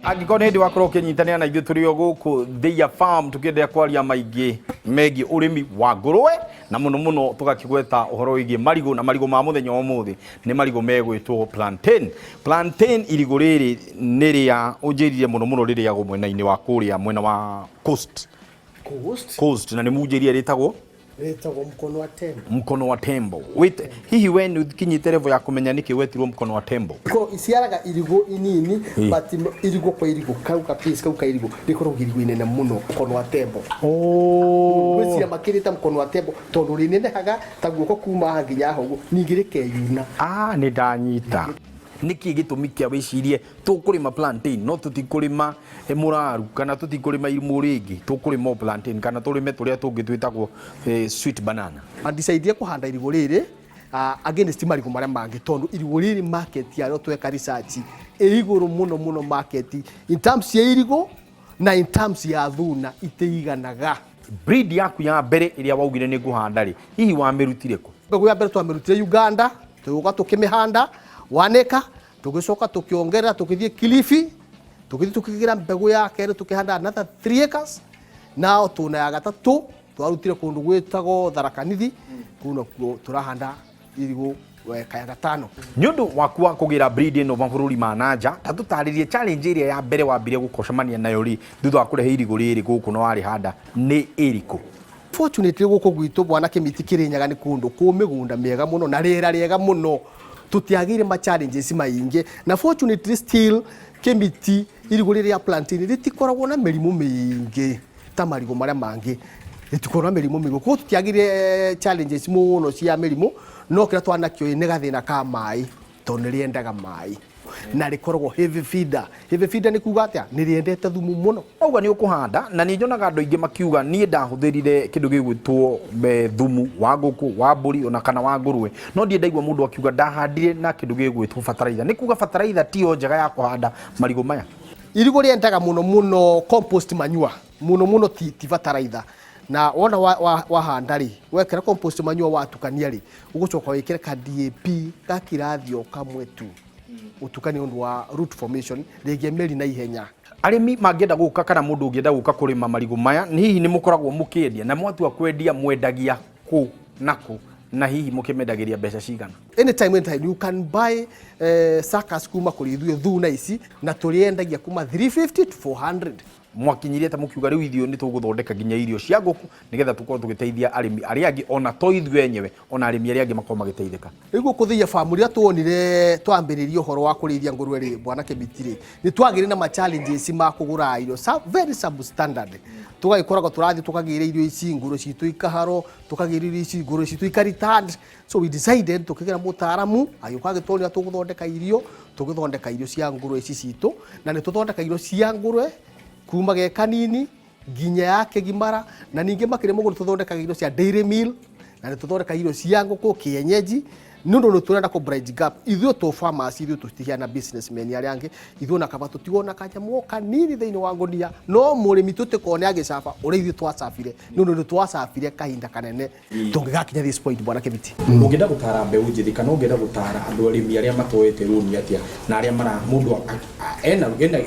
Angĩkorwo hĩndĩ wakorwo ũkĩnyitanĩra na ithuĩ tũrĩ o gũkũ Thĩia Farm tũkĩenderea kwaria maingĩ megiĩ ũrĩmi wa ngũrũwe na mũno tũgakĩgweta ũhoro wĩgiĩ marigũ na marigũ ma mũthenya ũmũthĩ nĩ marigũ megwĩtwo plantain. Plantain irigũ rĩrĩ nĩ rĩa ũnjĩrire mũno rĩrĩagwo mwena-inĩ wa kũrĩa mwena wa coast na nĩ munjĩrie rĩtagwo mkono wa tembo. Mkono wa tembo. Wait, hihi we nĩ ũkinyĩte level ya kũmenya nĩkĩ wetirwo mkono wa tembo? Ko iciaraga irigũ inini but irigũ kwa irigũ kau ka piece kau ka irigũ rĩkoragwo irigũ inene mũno mkono wa tembo. Gwĩciria makĩrĩte mkono wa tembo tondũ rĩnenehaga ta guoko kuma nginya hoguo ningĩ rĩkeyuna. Nĩ ndanyita. Niki gĩtũmi kĩa wĩcirie tũkũrĩma plantain no tũtikũrĩma mũraru kana tũtikũrĩma irimũ rĩngĩ tũkũrĩma plantain kana tũrĩme tũrĩa tũngĩ twĩtagwo sweet banana. Andicaidie kũhanda irigũ rĩrĩ against marigũ marĩa mangĩ tondũ irigũ rĩrĩ market yarĩo tweka research igũrũ mũno market in terms ya irigũ na in terms ya thuna itiiganaga. Breed yaku ya mbere ĩrĩa waugire nĩ ngũhanda rĩ hihi wamĩrutire kũ? Mbegũ ya mbere twamĩrutire Uganda tũgoka tũkĩmĩhanda waneka tugicoka tukiongerera tukithie Kilifi tukigira mbegu ya kere tukihanda another 3 acres nao tuna ya gatatu twarutire kundu gwitago Tharakanithi kuno turahanda irigũ kaya gatano. Nĩ ũndũ waku wa kũgĩra breed ĩno mabũrũri ma nanja ta tũtarĩrie challenge ĩrĩa ya mbere wambire gũkocemania nayo rĩ thutha wa kũrehe irigũ rĩrĩ gũkũ no warĩhanda nĩ ĩrĩkũ? Fortunately gũkũ gwitũ bwana Kĩmiti Kirinyaga nĩ kundu kũ mĩgũnda mĩega mũno na rĩera rĩega mũno tutiagire ma challenges maingi na fortunately still Kĩmiti irigũ rĩrĩ ya plantain rĩtikoragwo na mĩrimũ mĩingĩ ta marigũ marĩa mangĩ rĩtikoragwo na mĩrimũ mĩingĩ koguo tutiagire challenges mũno cia mĩrimũ no kĩrĩa twanakĩo nĩ gathĩna ka maĩ tondũ nĩ rĩendaga maĩ na rĩkoragwo heavy feeder nĩ kuuga atĩa nĩ rĩendete thumu mũno. Ũguo nĩ ũkũhanda na nĩ nyonaga andũ aingĩ makiuga niĩ ndahũthĩrire kĩndũ gĩgwĩtwo thumu wa ngũkũ wa mbũri ona kana wa ngũrũwe no ndiĩ ndaigua mũndũ akiuga ndahandire na kĩndũ gĩgwĩtwo bataraitha. Nĩ kuuga bataraitha tiyo njega ya kũhanda marigũ maya? Irigũ rĩendaga mũno compost manure mũno ti bataraitha na wona wahanda rĩ wekera compost manure watukania rĩ ũgũcoka wĩkĩre ka DAP ga kirathio kamwe tu utukani undu wa root formation rĩngĩ mĩri na ihenya. Arĩmi mangĩenda gũka kana mũndũ ũngĩenda gũka kũrĩma marigũ maya ni hihi nĩ mũkoragwo mũkĩendia na mwatua kwendia mwendagia kũ na hihi mũkĩmendagĩria mbeca cigana? Anytime you can buy suckers kuma kũrĩ ithuĩ thuna ici na tũrĩendagia kuma 350 to 400. Mwakinyirie ta mũkiuga rĩu ithio nĩ tũgũthondeka nginya irio cia ngũkũ nĩgetha tũkorwo tũgĩteithia arĩmi arĩa angĩ ona to ithuĩ enyewe ona arĩmi arĩa angĩ makorwo magĩteithĩka. Gũkũ Thĩia Farm rĩrĩa tuonire twambĩrĩria ũhoro wa kũrĩithia ngũrũwe rĩ bwana Kĩmiti rĩ nĩ twagĩrĩire na ma challenges ma kũgũra irio very substandard. Tũgagĩkoragwo tũrathiĩ tũkagĩra irio ici ngũrũwe citũ ikaharo tũkagĩra irio ici ngũrũwe citũ ikaritad. So we decided tukĩgĩra mũtaaramu agĩũka agĩtũonia tũgũthondeka irio cia ngũrũwe ici citũ na nĩ tũthondeka irio cia ngũrũwe kuma ge kanini nginya yake gimara na ningĩ makĩrĩa mũgũrũ tũthondeka irio cia dairy meal na nĩ tũthondeka irio cia ngũkũ kienyeji nĩ turenda ku bridge gap ithuĩ to farmers ithuĩ tũtihiana businessmen arĩa angĩ ithuĩ na kaba tũtigona kanyamũ kanini thĩinĩ wa ngũnia no mũrĩmi tũtikone agĩcaba ũrĩa ithuĩ twacabire nĩ twacabire kahinda kanene tũngĩgakinya this point bwana Kĩmiti. Ũngĩenda gũtara mbeũ njĩthĩ kana ũngĩenda gũtara andũ arĩmi arĩa matoete rũni atĩa na arĩa mara mũndũ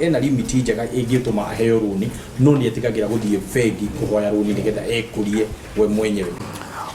ena limit njega ĩngĩtũma aheo rũni no nĩ etigagĩra gũthiĩ bengi kũhoya rũni nĩgetha ekũrie we mwenyewe?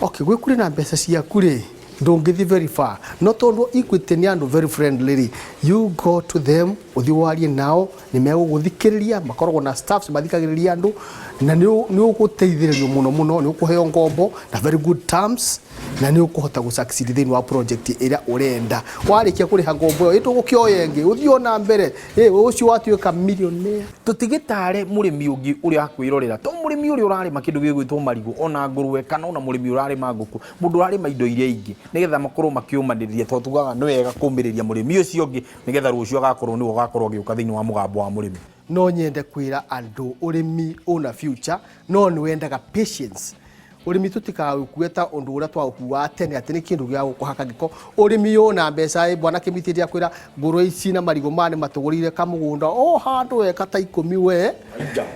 Okay, gwĩ kũrĩ na mbeca ciaku rĩ ndũngĩthiĩ very far no tondũ Equity nĩ andũ very friendly. You go to them uthi warie nao nĩ megũgũthikĩrĩria makoragwo na staffs mathikagĩrĩria andũ na nĩ ũgũteithĩrĩrio mũno nĩ ũkũheo ngombo na very good terms na nĩ ũkũhota gũsucceed thĩinĩ wa project ĩrĩa ũrenda. Warĩkia kũrĩha ngombo ĩyo ĩtũgũkĩoya ĩngĩ ũthiĩ na mbere ũcio watuĩka millionaire. Tũtigĩtare mũrĩmi ũngĩ ũrĩa akwĩrorera to mũrĩmi ũrĩa ũrarĩma kĩndũ gĩgwĩtwo marigũ ona ngũrũwe kana ona mũrĩmi ũrarĩma ngũkũ mũndũ ũrarĩma indo iria ingĩ nĩgetha makorwo makĩũmanĩrĩria tondũ tugaga nĩ wega kũmĩrĩria mũrĩmi ũcio ũngĩ nĩgetha rũciũ agakorwo nĩwe agakorwo agĩũka thĩinĩ wa mũgambo wa mũrĩmi. No nyende kwĩra andũ ũrĩmi una future no nĩ wendaga patience. Ũrĩmi tũtikaũkueta ũndũ ũrĩa twaũkua tene atĩ nĩ kĩndũ gĩa gũkũhaka gĩko. Ũrĩmi ũna mbeca bwana Kĩmiti rĩa kwĩra ngũrũwe ici na marigũ mane matũgũrire kamũgũnda handũ weka ta 10 we.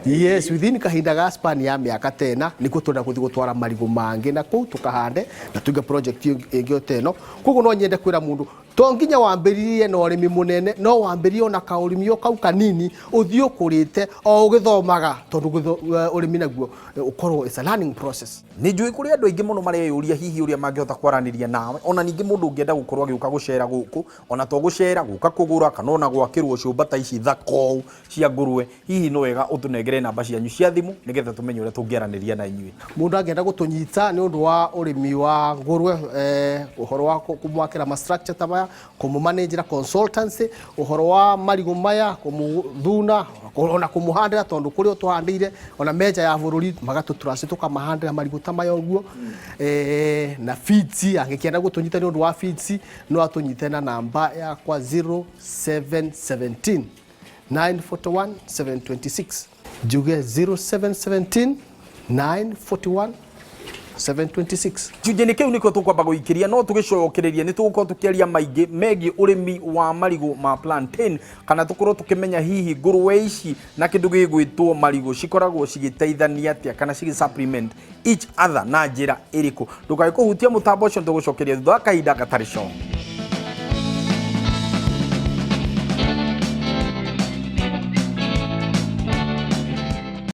Yes, within kahinda ga span ya mĩaka 10 nĩkuo tũrenda gũthiĩ gũtwara marigũ mangĩ na kũu tũkahande na tuge project ĩngĩ oteno. Koguo no nyende kwĩra mũndũ to nginya wambĩrĩrie na ũrĩmi mũnene no wambĩrĩrie ona kaũrĩmi o kau kanini ũthiĩ ũkũrĩte o ũgĩthomaga tondũ ũrĩmi naguo ũkorwo is a learning process. Nĩ njũĩ kũrĩ andũ aingĩ mũno mareyũria hihi ũrĩa mangĩhota kwaranĩria nawe, ona ningĩ mũndũ ũngĩenda gũkorwo agĩũka gũcera gũkũ, ona to gũcera gũka kũgũra kana ona gwakĩrwo ciũmba ta ici thako cia ngũrũwe, hihi no wega ũtũnengere namba cianyu cia thimũ nĩgetha tũmenye ũrĩa tũngĩaranĩria na inyuĩ. Mũndũ angĩenda gũtũnyita nĩ ũndũ wa ũrĩmi wa ngũrũwe, ũhoro wa kũmwakĩra ma structure ta maya, kũmũmanĩnjĩra consultancy, ũhoro wa marigũ maya, kũmũthuna, ona kũmũhandĩra tondũ kũrĩ o tũhandĩire ona menja ya bũrũri magatũtũraci tũkamahandĩra marigũ ta maya ũguo, na feeds angĩkĩenda gũtũnyita nĩ ũndũ wa feeds no atũnyite na namba yakwa 0717 941 726 njuge 0717 941 726. Junjeni kiu niko tukwamba guikiria no tugicokereria ni tugukorwo tukiaria maingi megie urimi wa marigu ma plantain kana tukorwo tukimenya hihi ngũrũwe ici na kindu gigwitwo marigu cikoragwo cigiteithania atia kana cigi supplement each other na njira iriku. Ndũkae kũhutia mũtambo ũcio tugucokeria thutha wa kahinda gatarĩ co.